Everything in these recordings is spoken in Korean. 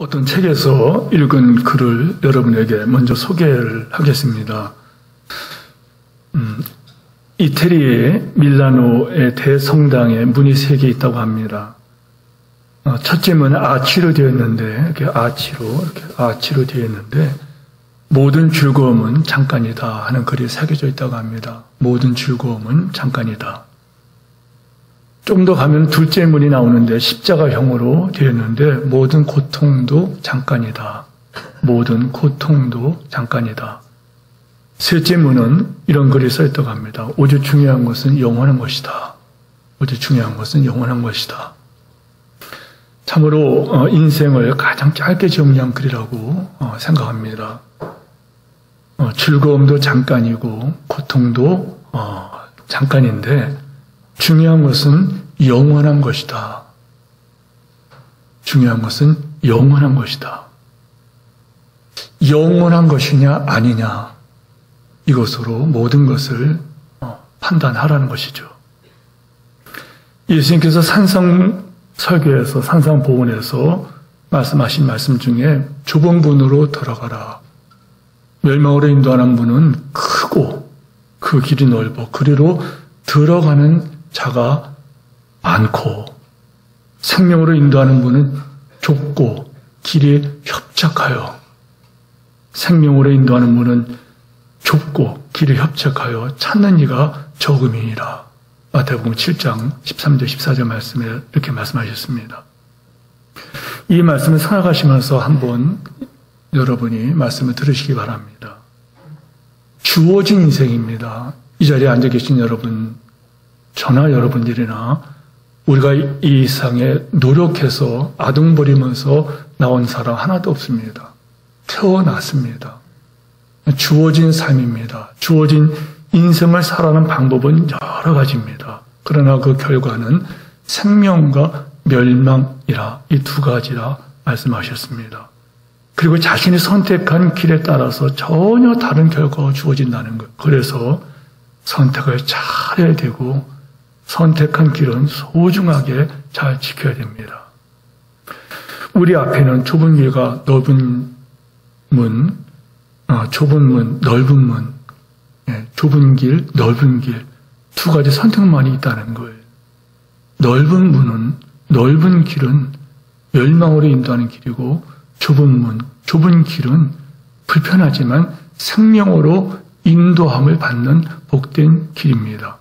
어떤 책에서 읽은 글을 여러분에게 먼저 소개를 하겠습니다. 이태리의 밀라노의 대성당에 문이 3개 있다고 합니다. 첫째 문은 아치로 되어 있는데, 이렇게 아치로 되어 있는데, 모든 즐거움은 잠깐이다 하는 글이 새겨져 있다고 합니다. 모든 즐거움은 잠깐이다. 좀 더 가면 둘째 문이 나오는데 십자가형으로 되어 있는데 모든 고통도 잠깐이다. 모든 고통도 잠깐이다. 셋째 문은 이런 글이 써 있다고 합니다. 오직 중요한 것은 영원한 것이다. 오직 중요한 것은 영원한 것이다. 참으로 인생을 가장 짧게 정리한 글이라고 생각합니다. 즐거움도 잠깐이고 고통도 잠깐인데 중요한 것은 영원한 것이다. 중요한 것은 영원한 것이다. 영원한 것이냐 아니냐 이것으로 모든 것을 판단하라는 것이죠. 예수님께서 산상설교에서 산상보훈에서 말씀하신 말씀 중에 좁은 문으로 들어가라. 멸망으로 인도하는 문은 크고 그 길이 넓어 그리로 들어가는 자가 많고 생명으로 인도하는 문은 좁고 길이 협착하여 생명으로 인도하는 문은 좁고 길이 협착하여 찾는 이가 적음이니라. 마태복음 7장 13절 14절 말씀에 이렇게 말씀하셨습니다. 이 말씀을 생각하시면서 한번 여러분이 말씀을 들으시기 바랍니다. 주어진 인생입니다. 이 자리에 앉아 계신 여러분 저나 여러분들이나 우리가 이 세상에 노력해서 아둥거리면서 나온 사람 하나도 없습니다. 태어났습니다. 주어진 삶입니다. 주어진 인생을 살아가는 방법은 여러 가지입니다. 그러나 그 결과는 생명과 멸망이라 이 두 가지라 말씀하셨습니다. 그리고 자신이 선택한 길에 따라서 전혀 다른 결과가 주어진다는 것. 그래서 선택을 잘해야 되고 선택한 길은 소중하게 잘 지켜야 됩니다. 우리 앞에는 좁은 길과 넓은 문, 좁은 문, 넓은 문, 좁은 길, 넓은 길, 두 가지 선택만이 있다는 거예요. 넓은 문은, 넓은 길은 멸망으로 인도하는 길이고, 좁은 문, 좁은 길은 불편하지만 생명으로 인도함을 받는 복된 길입니다.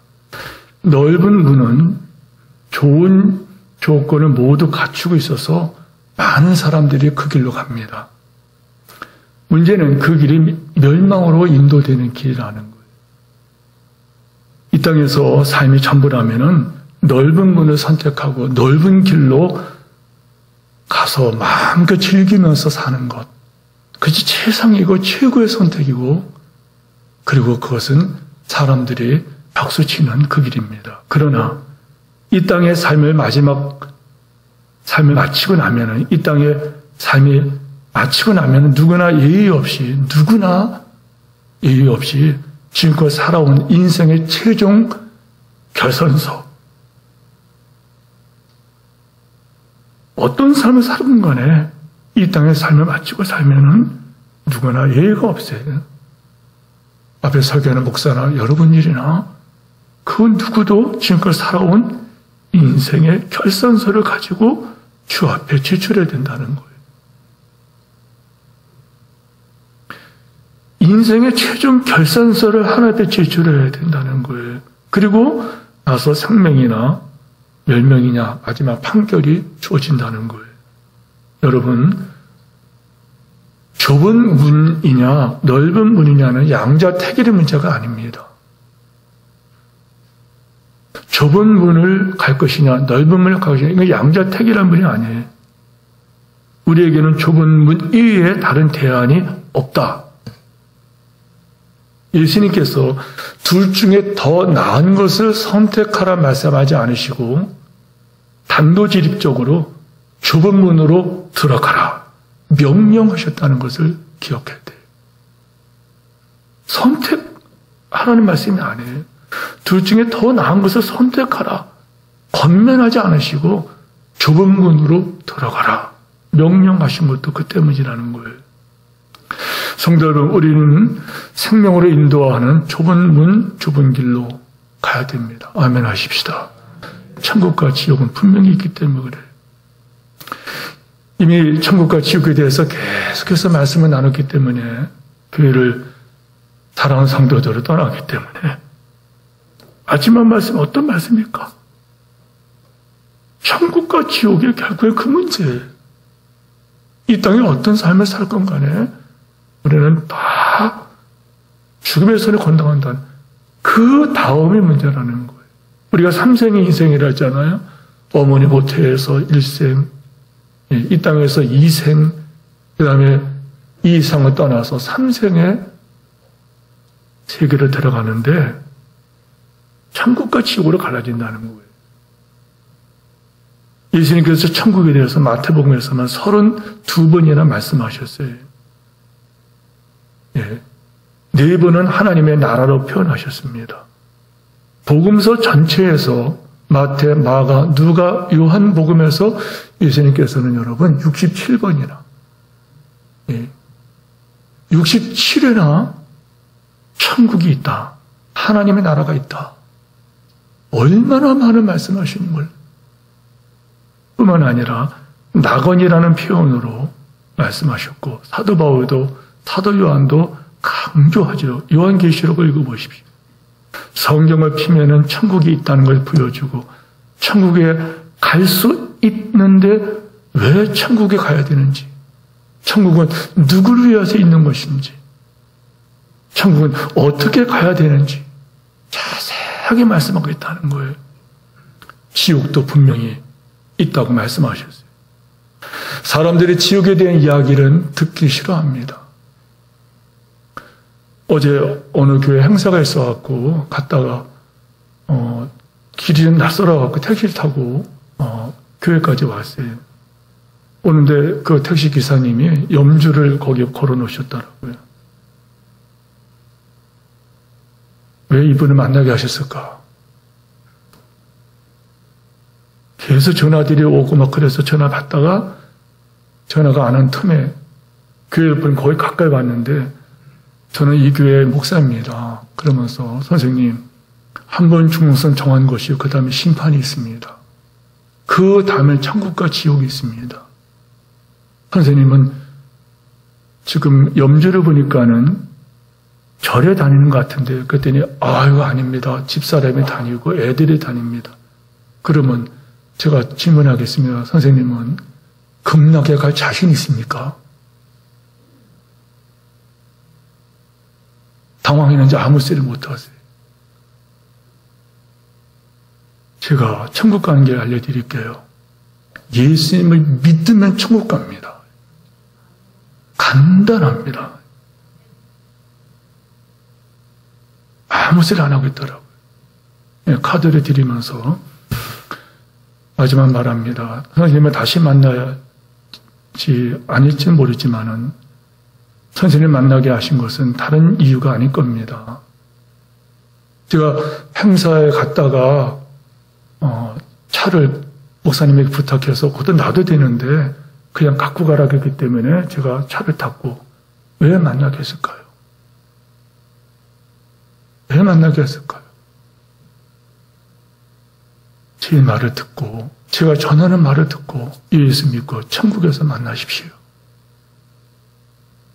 넓은 문은 좋은 조건을 모두 갖추고 있어서 많은 사람들이 그 길로 갑니다. 문제는 그 길이 멸망으로 인도되는 길이라는 거예요. 이 땅에서 삶이 전부라면은 넓은 문을 선택하고 넓은 길로 가서 마음껏 즐기면서 사는 것. 그것이 최상이고 최고의 선택이고 그리고 그것은 사람들이 박수치는 그 길입니다. 그러나 이 땅의 삶을 마치고 나면은 이 땅의 삶이 마치고 나면은 누구나 예의 없이 지금껏 살아온 인생의 최종 결선서 어떤 삶을 살든 간에 이 땅의 삶을 마치고 살면은 누구나 예의가 없어요. 앞에 설교하는 목사나 여러분일이나 그 누구도 지금껏 살아온 인생의 결산서를 가지고 주 앞에 제출해야 된다는 거예요. 인생의 최종 결산서를 하나님께 제출해야 된다는 거예요. 그리고 나서 생명이나 멸망이냐 마지막 판결이 주어진다는 거예요. 여러분 좁은 문이냐 넓은 문이냐는 양자택일의 문제가 아닙니다. 좁은 문을 갈 것이냐 넓은 문을 갈 것이냐 이건 양자택일한 문이 아니에요. 우리에게는 좁은 문 이외에 다른 대안이 없다. 예수님께서 둘 중에 더 나은 것을 선택하라 말씀하지 않으시고 단도직입적으로 좁은 문으로 들어가라 명령하셨다는 것을 기억해야 돼요. 선택하라는 말씀이 아니에요. 둘 중에 더 나은 것을 선택하라. 권면하지 않으시고 좁은 문으로 들어가라. 명령하신 것도 그 때문이라는 거예요. 성도 여러분, 우리는 생명으로 인도하는 좁은 문, 좁은 길로 가야 됩니다. 아멘 하십시다. 천국과 지옥은 분명히 있기 때문에 그래요. 이미 천국과 지옥에 대해서 계속해서 말씀을 나눴기 때문에 교회를 사랑하는 성도들을 떠나기 때문에 마지막 말씀은 어떤 말씀입니까? 천국과 지옥의 결국에 그 문제예요. 이 땅에 어떤 삶을 살 건 간에 우리는 다 죽음의 손에 건너간다는 그 다음의 문제라는 거예요. 우리가 삼생의 인생이라 했잖아요. 어머니 모태에서 일생, 이 땅에서 이생, 그 다음에 이 이상을 떠나서 삼생의 세계로 들어가는데 천국과 지옥으로 갈라진다는 거예요. 예수님께서 천국에 대해서 마태복음에서만 32번이나 말씀하셨어요. 예. 4번은 하나님의 나라로 표현하셨습니다. 복음서 전체에서 마태, 마가, 누가, 요한 복음에서 예수님께서는 여러분 67번이나 67회나 천국이 있다. 하나님의 나라가 있다. 얼마나 많은 말씀하시는 걸 뿐만 아니라 낙원이라는 표현으로 말씀하셨고 사도 바울도 사도 요한도 강조하죠. 요한계시록을 읽어보십시오. 성경을 피면은 천국이 있다는 걸 보여주고 천국에 갈 수 있는데 왜 천국에 가야 되는지, 천국은 누구를 위해서 있는 것인지, 천국은 어떻게 가야 되는지 자세하게 말씀하고 있다는 거예요. 지옥도 분명히 있다고 말씀하셨어요. 사람들이 지옥에 대한 이야기를 듣기 싫어합니다. 어제 어느 교회 행사가 있어갖고 갔다가 길이 좀 낯설어갖고 택시를 타고 교회까지 왔어요. 오는데 그 택시 기사님이 염주를 거기에 걸어놓으셨더라고요. 왜 이분을 만나게 하셨을까? 계속 전화들이 오고 막 그래서 전화 받다가 전화가 안 온 틈에 교회 분 거의 가까이 왔는데 저는 이 교회 목사입니다. 그러면서 선생님 한 번 중선 정한 것이요. 그 다음에 심판이 있습니다. 그 다음에 천국과 지옥이 있습니다. 선생님은 지금 염주를 보니까는 절에 다니는 것 같은데 그랬더니 아유 아닙니다. 집사람이 다니고 애들이 다닙니다. 그러면 제가 질문하겠습니다. 선생님은 극락에 갈 자신 있습니까? 당황했는지 아무 소리를 못하세요. 제가 천국 가는 길 알려드릴게요. 예수님을 믿으면 천국 갑니다. 간단합니다. 아무 소리 안 하고 있더라고요. 카드를 드리면서 마지막 말합니다. 선생님을 다시 만나야지 아닐지는 모르지만은 선생님 만나게 하신 것은 다른 이유가 아닐 겁니다. 제가 행사에 갔다가 차를 목사님에게 부탁해서 그것도 놔도 되는데 그냥 갖고 가라고 했기 때문에 제가 차를 탔고 왜 만나게 했을까요? 왜 만나게 했을까요? 제 말을 듣고 제가 전하는 말을 듣고 예수 믿고 천국에서 만나십시오.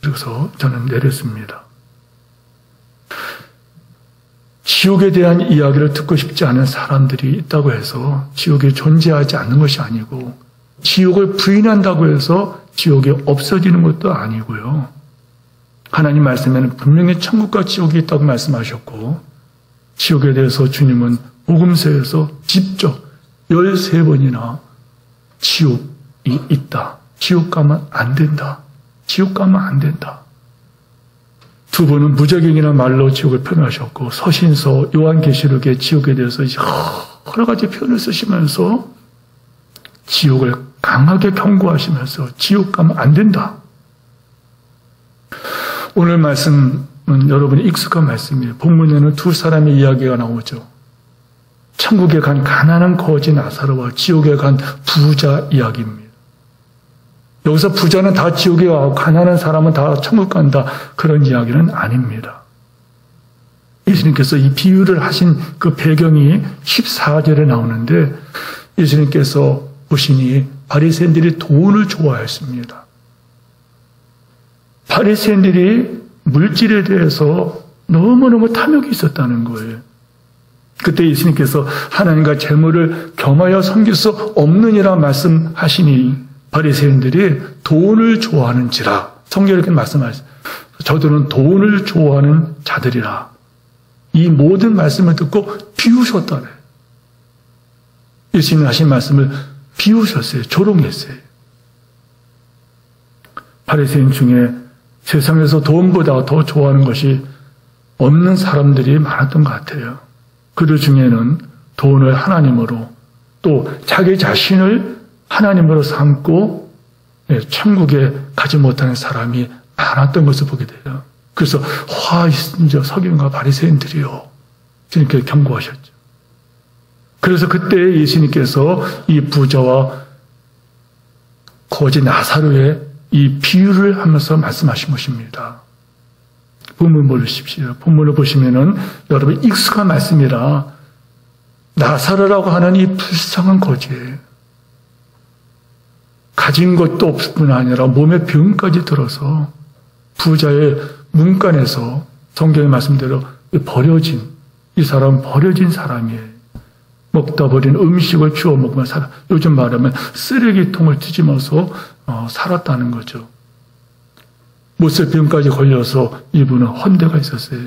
그래서 저는 내렸습니다. 지옥에 대한 이야기를 듣고 싶지 않은 사람들이 있다고 해서 지옥이 존재하지 않는 것이 아니고 지옥을 부인한다고 해서 지옥이 없어지는 것도 아니고요. 하나님 말씀에는 분명히 천국과 지옥이 있다고 말씀하셨고 지옥에 대해서 주님은 복음서에서 직접 13번이나 지옥이 있다. 지옥 가면 안 된다. 지옥 가면 안 된다. 2번은 무적행이나 말로 지옥을 표현하셨고 서신서 요한계시록의 지옥에 대해서 여러 가지 표현을 쓰시면서 지옥을 강하게 경고하시면서 지옥 가면 안 된다. 오늘 말씀은 여러분이 익숙한 말씀이에요. 본문에는 2사람의 이야기가 나오죠. 천국에 간 가난한 거지 나사로와 지옥에 간 부자 이야기입니다. 여기서 부자는 다 지옥에 가고 가난한 사람은 다 천국 간다. 그런 이야기는 아닙니다. 예수님께서 이 비유를 하신 그 배경이 14절에 나오는데 예수님께서 보시니 바리새인들이 돈을 좋아했습니다. 바리새인들이 물질에 대해서 너무너무 탐욕이 있었다는 거예요. 그때 예수님께서 하나님과 재물을 겸하여 섬길 수 없느니라 말씀하시니 바리새인들이 돈을 좋아하는지라 성경에 이렇게 말씀하셨어요. 저들은 돈을 좋아하는 자들이라. 이 모든 말씀을 듣고 비우셨다네. 예수님 하신 말씀을 비우셨어요. 조롱했어요. 바리새인 중에 세상에서 돈보다 더 좋아하는 것이 없는 사람들이 많았던 것 같아요. 그들 중에는 돈을 하나님으로 또 자기 자신을 하나님으로 삼고 천국에 가지 못하는 사람이 많았던 것을 보게 돼요. 그래서 화 있은 자 서기관과 바리새인들이요. 이렇게 경고하셨죠. 그래서 그때 예수님께서 이 부자와 거지 나사로의 이 비유를 하면서 말씀하신 것입니다. 본문 보십시오. 본문을 보시면은 여러분 익숙한 말씀이라 나사로라고 하는 이 불쌍한 거지예요. 가진 것도 없을 뿐 아니라 몸에 병까지 들어서 부자의 문간에서 성경의 말씀대로 버려진 이 사람은 버려진 사람이에요. 먹다 버린 음식을 주워 먹으면 살아. 요즘 말하면 쓰레기통을 뒤집어서 살았다는 거죠. 못살병까지 걸려서 이분은 헌대가 있었어요.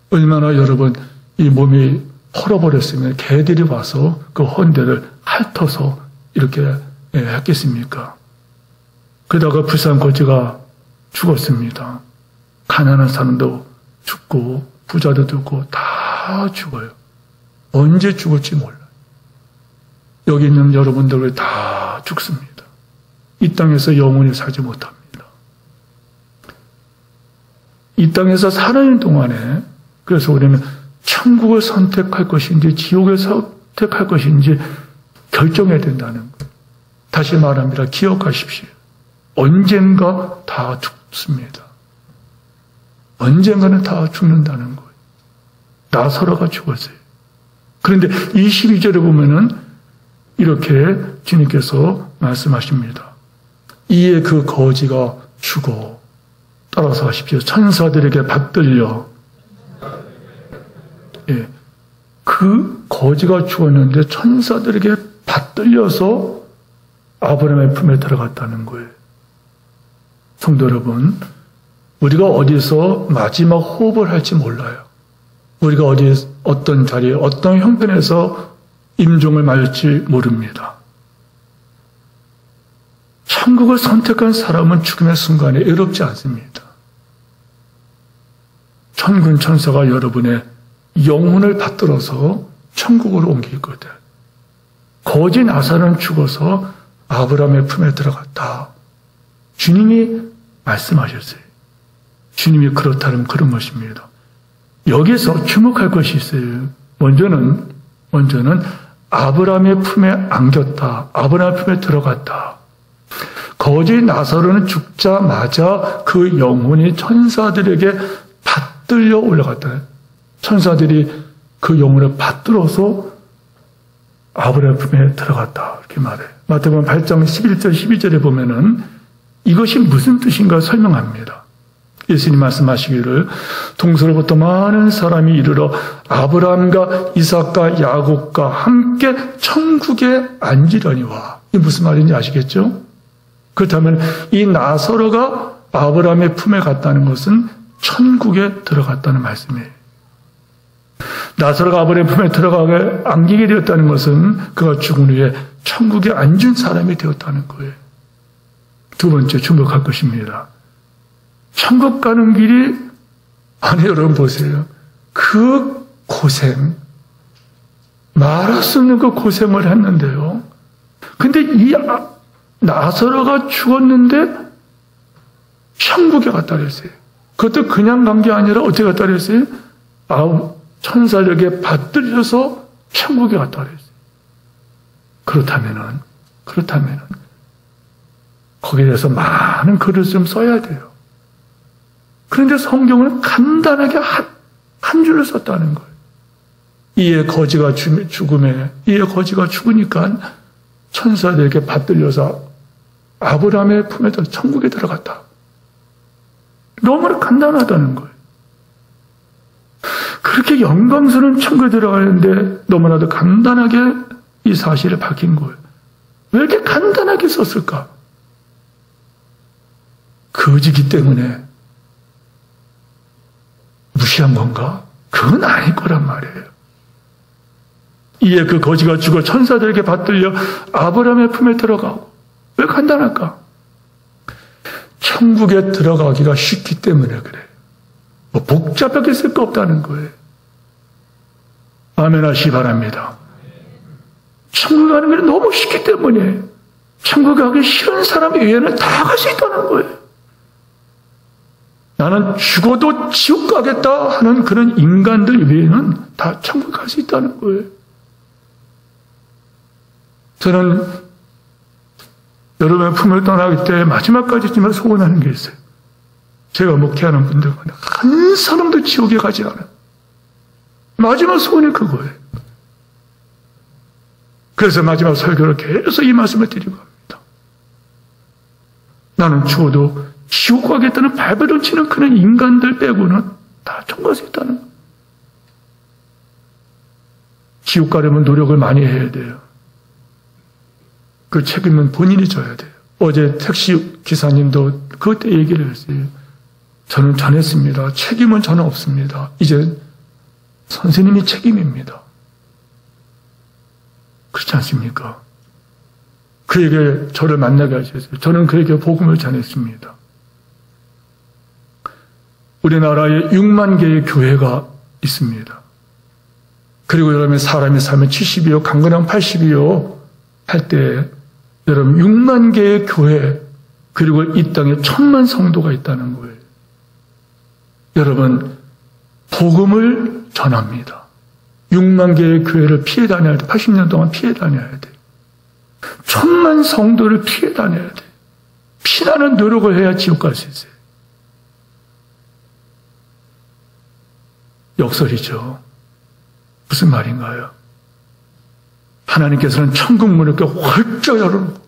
얼마나 여러분 이 몸이 헐어버렸으면 개들이 와서 그 헌대를 핥아서 이렇게 했겠습니까? 그러다가 불쌍한 거지가 죽었습니다. 가난한 사람도 죽고 부자도 죽고 다 죽어요. 언제 죽을지 몰라요. 여기 있는 여러분들 다 죽습니다. 이 땅에서 영원히 살지 못합니다. 이 땅에서 사는 동안에 그래서 우리는 천국을 선택할 것인지 지옥을 선택할 것인지 결정해야 된다는 거예요. 다시 말합니다. 기억하십시오. 언젠가 다 죽습니다. 언젠가는 다 죽는다는 거예요. 나사로가 죽었어요. 그런데 22절에 보면은 이렇게 주님께서 말씀하십니다. 이에 그 거지가 죽어. 따라서 하십시오. 천사들에게 받들려. 예, 그 거지가 죽었는데 천사들에게 받들려서 아브라함의 품에 들어갔다는 거예요. 성도 여러분, 우리가 어디서 마지막 호흡을 할지 몰라요. 우리가 어떤 자리에 어떤 형편에서 임종을 맞을지 모릅니다. 천국을 선택한 사람은 죽음의 순간에 외롭지 않습니다. 천군 천사가 여러분의 영혼을 받들어서 천국으로 옮길 거다. 거지 나사로는 죽어서 아브라함의 품에 들어갔다. 주님이 말씀하셨어요. 주님이 그렇다면 그런 것입니다. 여기서 주목할 것이 있어요. 먼저는 아브라함의 품에 안겼다. 아브라함의 품에 들어갔다. 거지 나사로는 죽자마자 그 영혼이 천사들에게 받들려 올라갔다. 천사들이 그 영혼을 받들어서 아브라함의 품에 들어갔다. 이렇게 말해요. 마태복음 8장 11절 12절에 보면은 이것이 무슨 뜻인가 설명합니다. 예수님 말씀하시기를 동서로부터 많은 사람이 이르러 아브라함과 이삭과 야곱과 함께 천국에 앉으려니와. 이게 무슨 말인지 아시겠죠? 그렇다면 이 나사로가 아브라함의 품에 갔다는 것은 천국에 들어갔다는 말씀이에요. 나사로가 아브라함의 품에 들어가게 안기게 되었다는 것은 그가 죽은 후에 천국에 앉은 사람이 되었다는 거예요. 두 번째 주목할 것입니다. 천국 가는 길이 아니 여러분 보세요. 그 고생 말할 수 없는 그 고생을 했는데요. 근데 이 나사로가 죽었는데 천국에 갔다 그랬어요. 그것도 그냥 간 게 아니라 어떻게 갔다 그랬어요? 천사에게 받들려서 천국에 갔다 그랬어요. 그렇다면은 거기에 대해서 많은 글을 좀 써야 돼요. 그런데 성경은 간단하게 한 줄을 썼다는 거예요. 이에 거지가 죽음에, 이에 거지가 죽으니까 천사들에게 받들려서 아브라함의 품에 들어 천국에 들어갔다. 너무나 간단하다는 거예요. 그렇게 영광스러운 천국에 들어가는데 너무나도 간단하게 이 사실을 밝힌 거예요. 왜 이렇게 간단하게 썼을까? 거지기 때문에 무시한 건가? 그건 아닐 거란 말이에요. 이에 그 거지가 죽어 천사들에게 받들려 아브라함의 품에 들어가고. 왜 간단할까? 천국에 들어가기가 쉽기 때문에 그래요. 뭐 복잡하게 쓸 거 없다는 거예요. 아멘 하시기 바랍니다. 천국 가는 게 너무 쉽기 때문에 천국 가기 싫은 사람 외에는 다 갈 수 있다는 거예요. 나는 죽어도 지옥 가겠다 하는 그런 인간들 외에는 다 천국 갈 수 있다는 거예요. 저는 여러분의 품을 떠나기 때 마지막까지 정말 소원하는 게 있어요. 제가 목회하는 분들 한 사람도 지옥에 가지 않아요. 마지막 소원이 그거예요. 그래서 마지막 설교를 계속 이 말씀을 드리고 합니다. 나는 죽어도 지옥 가겠다는 발버둥 치는 그런 인간들 빼고는 다 천국 갈 수 있다는 거예요. 지옥 가려면 노력을 많이 해야 돼요. 그 책임은 본인이 져야 돼요. 어제 택시 기사님도 그때 얘기를 했어요. 저는 전했습니다. 책임은 저는 없습니다. 이제 선생님이 책임입니다. 그렇지 않습니까? 그에게 저를 만나게 하셨어요. 저는 그에게 복음을 전했습니다. 우리나라에 6만 개의 교회가 있습니다. 그리고 여러분 사람이 살면 70이요, 강건하면 80이요 할 때 여러분 6만 개의 교회 그리고 이 땅에 1000만 성도가 있다는 거예요. 여러분 복음을 전합니다. 6만 개의 교회를 피해 다녀야 돼. 80년 동안 피해 다녀야 돼. 1000만 성도를 피해 다녀야 돼. 피나는 노력을 해야 지옥 갈 수 있어요. 역설이죠. 무슨 말인가요? 하나님께서는 천국 문을 활짝 열어놓고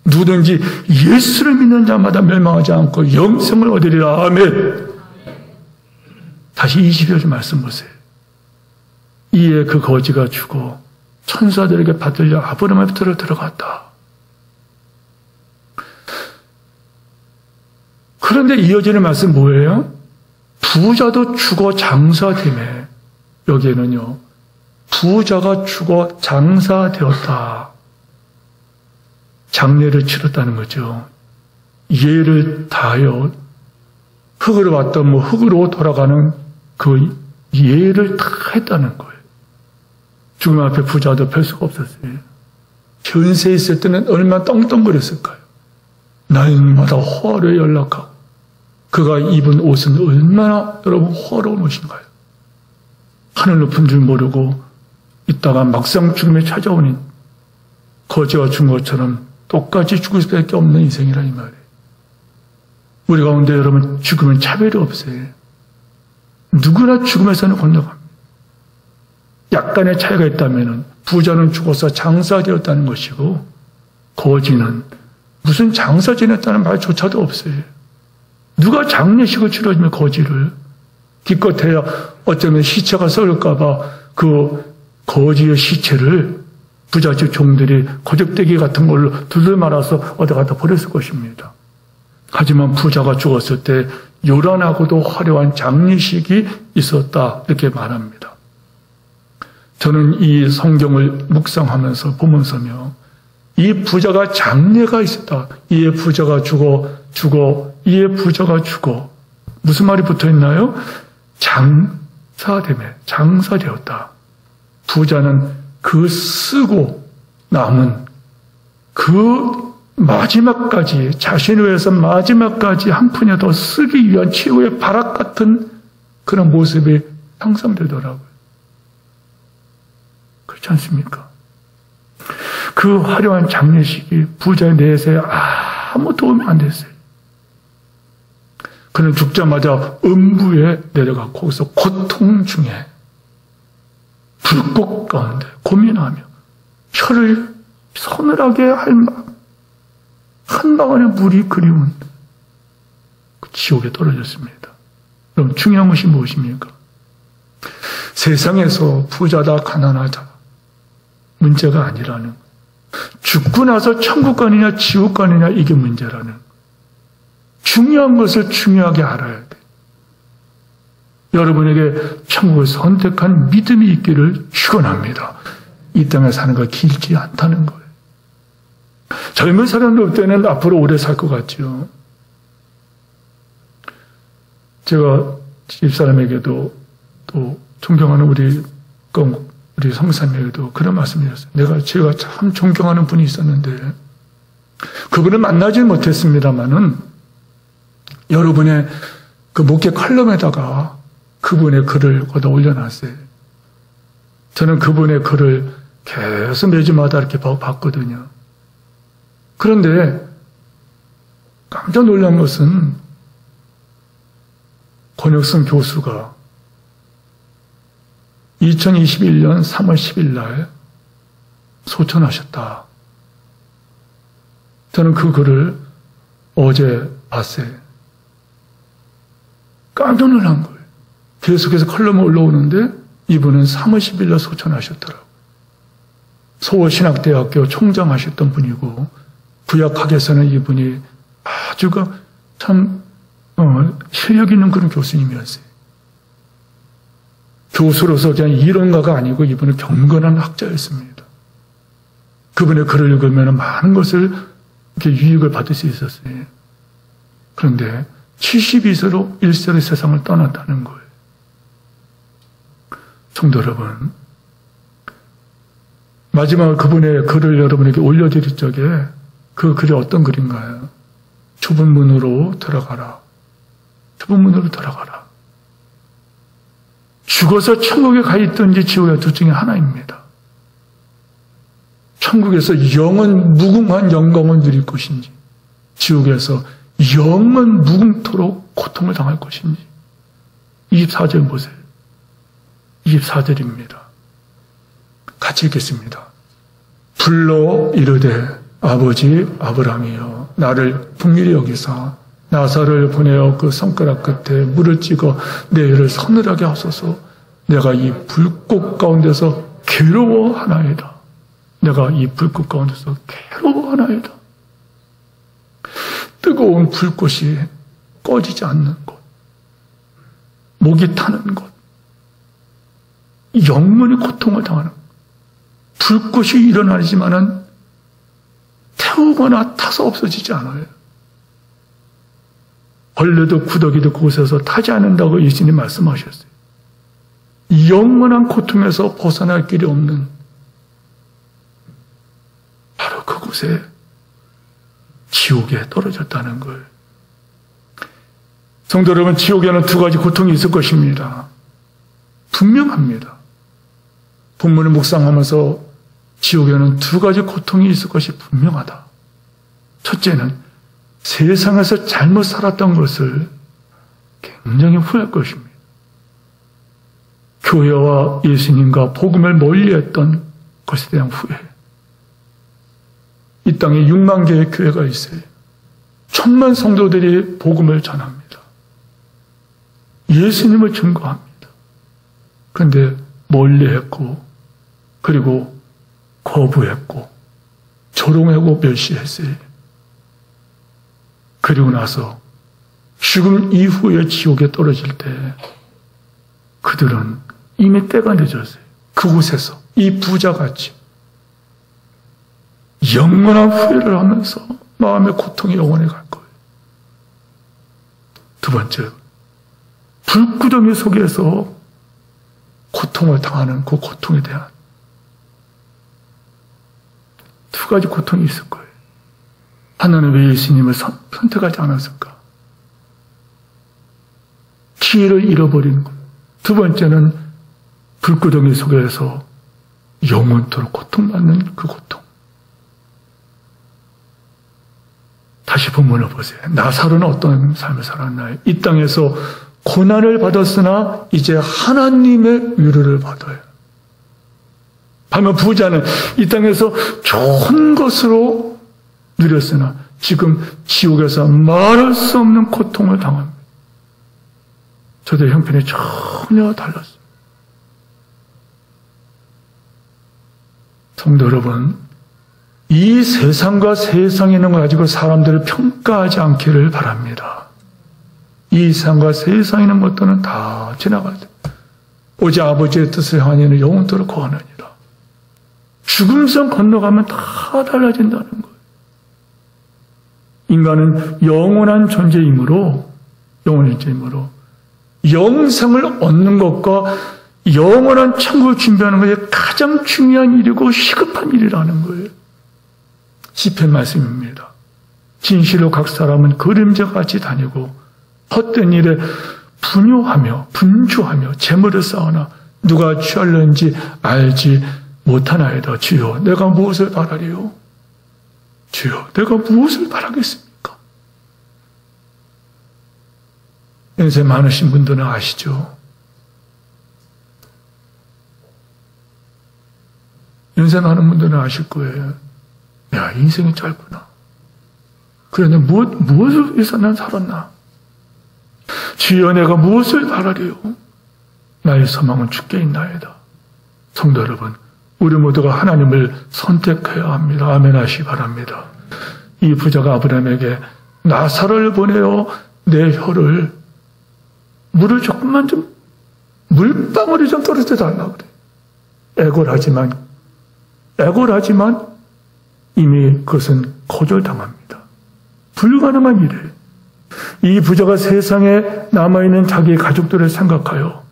누구든지 예수를 믿는 자마다 멸망하지 않고 영생을 얻으리라. 아멘. 다시 20절 말씀 보세요. 이에 그 거지가 죽어 천사들에게 받들려 아브라함의 뜰에 들어갔다. 그런데 이어지는 말씀 뭐예요? 부자도 죽어 장사되매. 여기에는요, 부자가 죽어 장사되었다. 장례를 치렀다는 거죠. 예를 다하여 흙으로 왔던 흙으로 돌아가는 그 예를 다 했다는 거예요. 죽음 앞에 부자도 별 수가 없었어요. 현세에 있을 때는 얼마나 떵떵거렸을까요? 날마다 화를 연락하고 그가 입은 옷은 얼마나 여러분 화로운 옷인가요? 하늘 높은 줄 모르고 있다가 막상 죽음에 찾아오니 거지와 죽은 것처럼 똑같이 죽을 수밖에 없는 인생이라 이 말이에요. 우리 가운데 여러분 죽으면 차별이 없어요. 누구나 죽음에서는 건너갑니다. 약간의 차이가 있다면 부자는 죽어서 장사되었다는 것이고 거지는 무슨 장사 지냈다는 말조차도 없어요. 누가 장례식을 치러주면 거지를 기껏해야 어쩌면 시체가 썩을까 봐 그 거지의 시체를 부잣집 종들이 거적대기 같은 걸로 둘러 말아서 어디 갖다 버렸을 것입니다. 하지만 부자가 죽었을 때 요란하고도 화려한 장례식이 있었다 이렇게 말합니다. 저는 이 성경을 묵상하면서 보면서며 이 부자가 장례가 있었다. 이에 부자가 죽어 이에 부자가 죽어 무슨 말이 붙어있나요? 장사되었다. 부자는 그 쓰고 남은 그 마지막까지 자신을 위해서 마지막까지 한 푼에 더 쓰기 위한 최후의 발악 같은 그런 모습이 형성되더라고요. 그렇지 않습니까? 그 화려한 장례식이 부자의 내세에 아무 도움이 안 됐어요. 그는 죽자마자 음부에 내려가 거기서 고통 중에 불꽃 가운데 고민하며 혀를 서늘하게 한 방울의 물이 그리운 그 지옥에 떨어졌습니다. 그럼 중요한 것이 무엇입니까? 세상에서 부자다 가난하다 문제가 아니라는, 죽고 나서 천국 가느냐 지옥 가느냐 이게 문제라는, 중요한 것을 중요하게 알아야 돼. 여러분에게 천국을 선택한 믿음이 있기를 축원합니다. 이 땅에 사는 거 길지 않다는 거예요. 젊은 사람들 때는 앞으로 오래 살 것 같지요. 제가 집사람에게도 또 존경하는 우리 성사님에게도 그런 말씀이었어요. 제가 참 존경하는 분이 있었는데 그분을 만나지 못했습니다마는 여러분의 그 목회 칼럼에다가 그분의 글을 거기다 올려놨어요. 저는 그분의 글을 계속 매주마다 이렇게 봤거든요. 그런데 깜짝 놀란 것은 권혁선 교수가 2021년 3월 10일 날 소천하셨다. 저는 그 글을 어제 봤어요. 깜짝 놀란 거예요. 계속해서 컬럼이 올라오는데 이분은 3월 10일 날 소천하셨더라고요. 서울신학대학교 총장하셨던 분이고 구약학에서는 이분이 아주 참 실력 있는 그런 교수님이었어요. 교수로서 그냥 이론가가 아니고 이분은 경건한 학자였습니다. 그분의 글을 읽으면 많은 것을 이렇게 유익을 받을 수 있었어요. 그런데 72세로 1세로 세상을 떠났다는 거예요. 성도 여러분, 마지막으로 그분의 글을 여러분에게 올려드릴 적에 그 글이 어떤 글인가요? 좁은 문으로 들어가라. 좁은 문으로 들어가라. 죽어서 천국에 가 있든지 지옥에 둘 중에 하나입니다. 천국에서 영원 무궁한 영광을 누릴 것인지, 지옥에서 영원 무궁토록 고통을 당할 것인지. 24절 보세요. 24절입니다. 같이 읽겠습니다. 불러 이르되 아버지 아브라함이여 나를 긍휼히 여기사 나사를 보내어 그 손가락 끝에 물을 찍어 내 혀를 서늘하게 하소서. 내가 이 불꽃 가운데서 괴로워하나이다. 내가 이 불꽃 가운데서 괴로워하나이다. 뜨거운 불꽃이 꺼지지 않는 곳, 목이 타는 곳, 영원히 고통을 당하는 곳. 불꽃이 일어나지만은 태우거나 타서 없어지지 않아요. 벌레도 구더기도 그곳에서 타지 않는다고 예수님 말씀하셨어요. 영원한 고통에서 벗어날 길이 없는 바로 그곳에 지옥에 떨어졌다는 걸. 성도 여러분, 지옥에는 두 가지 고통이 있을 것입니다. 분명합니다. 본문을 묵상하면서 지옥에는 두 가지 고통이 있을 것이 분명하다. 첫째는 세상에서 잘못 살았던 것을 굉장히 후회할 것입니다. 교회와 예수님과 복음을 멀리했던 것에 대한 후회. 이 땅에 6만 개의 교회가 있어요. 1000만 성도들이 복음을 전합니다. 예수님을 증거합니다. 그런데 멀리했고, 그리고 거부했고, 조롱하고 멸시했어요. 그리고 나서 죽음 이후에 지옥에 떨어질 때 그들은 이미 때가 늦었어요. 그곳에서 이 부자같이 영원한 후회를 하면서 마음의 고통이 영원히 갈 거예요. 두 번째, 불구덩이 속에서 고통을 당하는 그 고통에 대한 두 가지 고통이 있을 거예요. 하나는 왜 예수님을 선택하지 않았을까? 기회를 잃어버리는 것. 두 번째는 불구덩이 속에서 영원토록 고통받는 그 고통. 다시 본문을 보세요. 나사로는 어떤 삶을 살았나요? 이 땅에서 고난을 받았으나 이제 하나님의 위로를 받아요. 반면 부자는 이 땅에서 좋은 것으로 누렸으나 지금 지옥에서 말할 수 없는 고통을 당합니다. 저들의 형편이 전혀 달랐습니다. 성도 여러분, 이 세상과 세상에 있는 걸 가지고 사람들을 평가하지 않기를 바랍니다. 이 세상과 세상에 있는 것들은 다 지나가야 돼. 오직 아버지의 뜻을 향하여는 영원토록 거하느니라. 죽음선 건너가면 다 달라진다는 거예요. 인간은 영원한 존재이므로 영생을 얻는 것과 영원한 천국을 준비하는 것이 가장 중요한 일이고 시급한 일이라는 거예요. 시편 말씀입니다. 진실로 각 사람은 그림자같이 다니고 헛된 일에 분주하며 재물을 쌓으나 누가 취할는지 알지 못하나이다. 주여, 내가 무엇을 바라리요? 주여, 내가 무엇을 바라겠습니까? 연세 많으신 분들은 아시죠? 연세 많은 분들은 아실 거예요. 야, 인생이 짧구나. 그런데 무엇을 위해서 난 살았나? 주여, 내가 무엇을 바라리요? 나의 소망은 주께 있나이다. 성도 여러분, 우리 모두가 하나님을 선택해야 합니다. 아멘 하시기 바랍니다. 이 부자가 아브라함에게 나사로를 보내어 내 혀를 물을 조금만 좀 물방울이 좀 떨어져 달라고 그래. 애골하지만 이미 그것은 거절당합니다. 불가능한 일이에요. 이 부자가 세상에 남아있는 자기의 가족들을 생각하여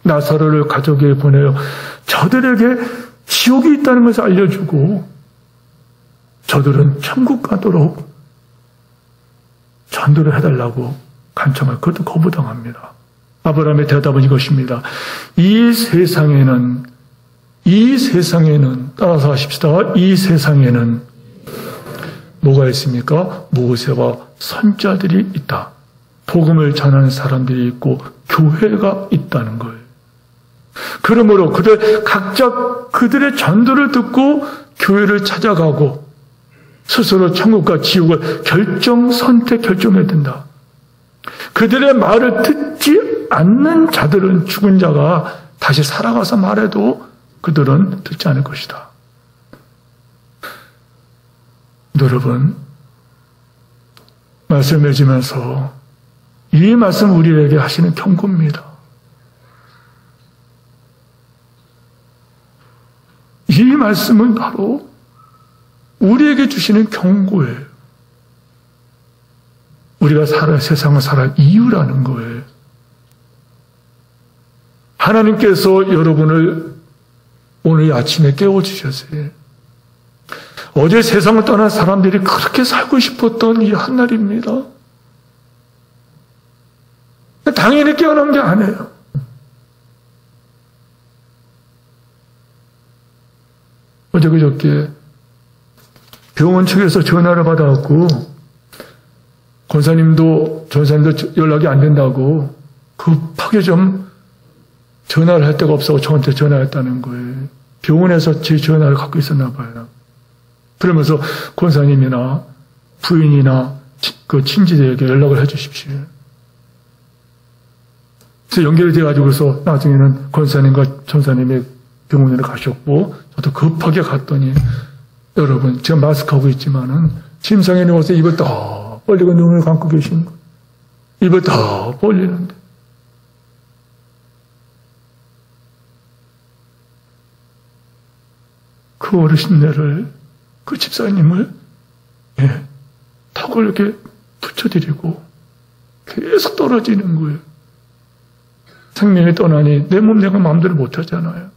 나사로를 가족에게 보내어 저들에게 지옥이 있다는 것을 알려주고 저들은 천국 가도록 전도를 해달라고 간청할 그것도 거부당합니다. 아브라함의 대답은 이것입니다. 이 세상에는 따라서 하십시다. 이 세상에는 뭐가 있습니까? 모세와 선자들이 있다. 복음을 전하는 사람들이 있고 교회가 있다는 거예요. 그러므로 각자 그들의 전도를 듣고 교회를 찾아가고 스스로 천국과 지옥을 결정해야 된다. 그들의 말을 듣지 않는 자들은 죽은 자가 다시 살아가서 말해도 그들은 듣지 않을 것이다. 여러분, 말씀을 맺으면서 이 말씀 우리에게 하시는 경고입니다. 이 말씀은 바로 우리에게 주시는 경고예요. 우리가 세상을 살아야 이유라는 거예요. 하나님께서 여러분을 오늘 아침에 깨워주셨어요. 어제 세상을 떠난 사람들이 그렇게 살고 싶었던 이 한날입니다. 당연히 깨어난 게 아니에요. 어제 그저께 병원 측에서 전화를 받아갖고 전사님도 연락이 안 된다고 급하게 좀 전화를 할 데가 없어서 저한테 전화했다는 거예요. 병원에서 제 전화를 갖고 있었나 봐요. 그러면서 권사님이나 부인이나 그 친지들에게 연락을 해 주십시오. 그래서 연결이 돼가지고서 나중에는 권사님과 전사님이 병원에 가셨고 저도 급하게 갔더니 여러분 제가 마스크하고 있지만은 침상에 누워서 입을 다 벌리고 눈을 감고 계신 거예요. 입을 다 벌리는데 그 어르신네를 그 집사님을 턱을 이렇게 붙여드리고 계속 떨어지는 거예요. 생명이 떠나니 내 몸 내가 마음대로 못하잖아요.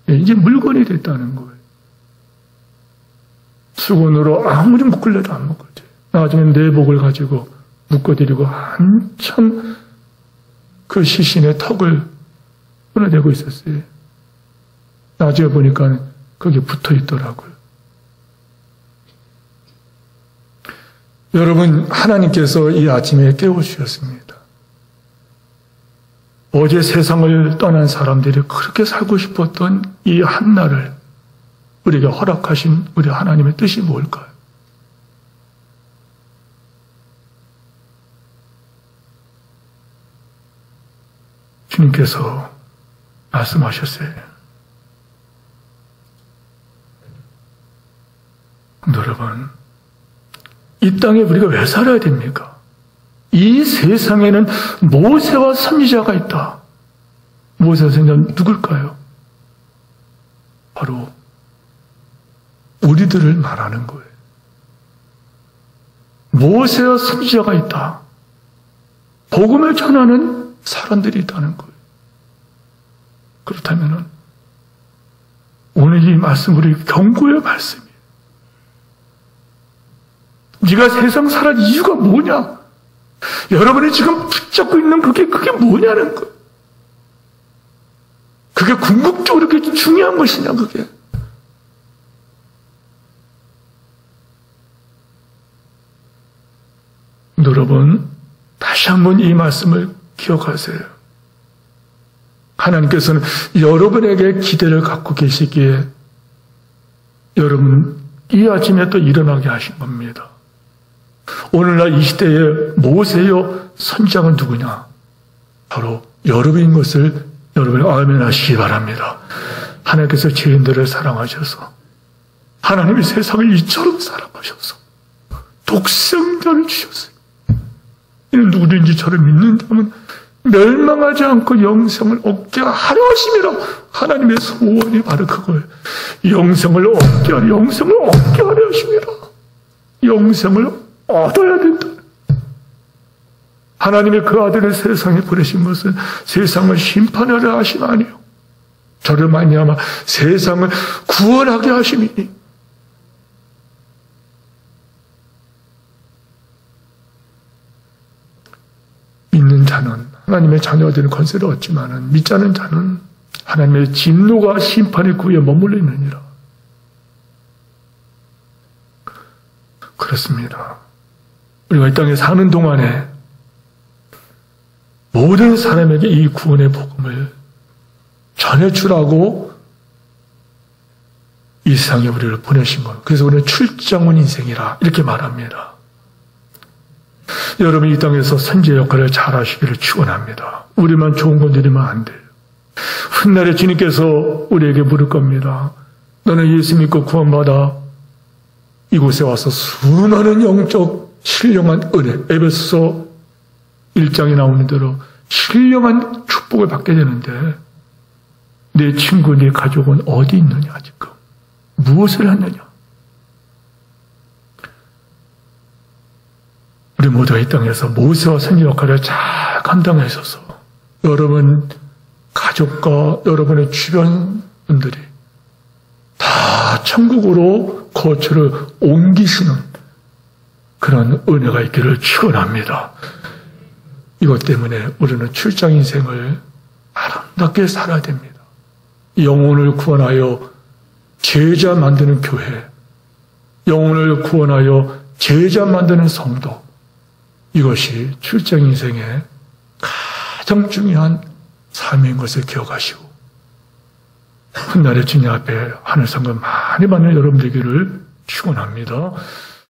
이제 물건이 됐다는 거예요. 수건으로 아무리 묶을래도 안 묶어져. 나중에 내복을 가지고 묶어드리고 한참 그 시신의 턱을 끊어내고 있었어요. 나중에 보니까 거기에 붙어 있더라고요. 여러분, 하나님께서 이 아침에 깨워주셨습니다. 어제 세상을 떠난 사람들이 그렇게 살고 싶었던 이 한날을 우리에게 허락하신 우리 하나님의 뜻이 뭘까요? 주님께서 말씀하셨어요. 여러분, 이 땅에 우리가 왜 살아야 됩니까? 이 세상에는 모세와 선지자가 있다. 모세와 선지자는 누굴까요? 바로 우리들을 말하는 거예요. 모세와 선지자가 있다. 복음을 전하는 사람들이 있다는 거예요. 그렇다면 오늘 이 말씀 우리 경고의 말씀이에요. 네가 세상 살아갈 이유가 뭐냐? 여러분이 지금 붙잡고 있는 그게 뭐냐는 거예요. 그게 궁극적으로 그렇게 중요한 것이냐, 그게. 여러분, 다시 한번 이 말씀을 기억하세요. 하나님께서는 여러분에게 기대를 갖고 계시기에 여러분 이 아침에 또 일어나게 하신 겁니다. 오늘날 이 시대의 모세요 선지자는 누구냐? 바로 여러분인 것을 여러분이 아멘하시기 바랍니다. 하나님께서 죄인들을 사랑하셔서 하나님이 세상을 이처럼 사랑하셔서 독생자를 주셨어요. 이는 누구든지 저를 믿는다면 멸망하지 않고 영생을 얻게 하려 하심이라. 하나님의 소원이 바로 그거예요. 영생을 얻게 하려 하심이라. 영생을 얻어야 된다. 하나님의 그 아들을 세상에 보내신 것은 세상을 심판하려 하심 아니요, 저를 말미암아 세상을 구원하게 하심이니. 믿는 자는 하나님의 자녀가 되는 권세를 얻지만은 믿지 않은 자는 하나님의 진노가 심판의 구에 머물러 있느니라. 그렇습니다. 우리가 이 땅에 사는 동안에 모든 사람에게 이 구원의 복음을 전해주라고 이 세상에 우리를 보내신 거예요. 그래서 우리는 출장원 인생이라 이렇게 말합니다. 여러분 이 땅에서 선지자 역할을 잘 하시기를 축원합니다. 우리만 좋은 건 드리면 안 돼요. 훗날에 주님께서 우리에게 물을 겁니다. 너는 예수 믿고 구원받아 이곳에 와서 수많은 영적 신령한 은혜, 에베소서 1장에 나오는 대로 신령한 축복을 받게 되는데 내 친구, 내 가족은 어디 있느냐 지금? 무엇을 하느냐? 우리 모두가 이 땅에서 모세와 선지자 역할을 잘 감당하셔서 여러분 가족과 여러분의 주변 분들이 다 천국으로 거처를 옮기시는 그런 은혜가 있기를 축원합니다. 이것 때문에 우리는 출장 인생을 아름답게 살아야 됩니다. 영혼을 구원하여 제자 만드는 교회, 영혼을 구원하여 제자 만드는 성도, 이것이 출장 인생의 가장 중요한 삶인 것을 기억하시고 훗날의 주님 앞에 하늘 상급 많이 받는 여러분 되기를 축원합니다.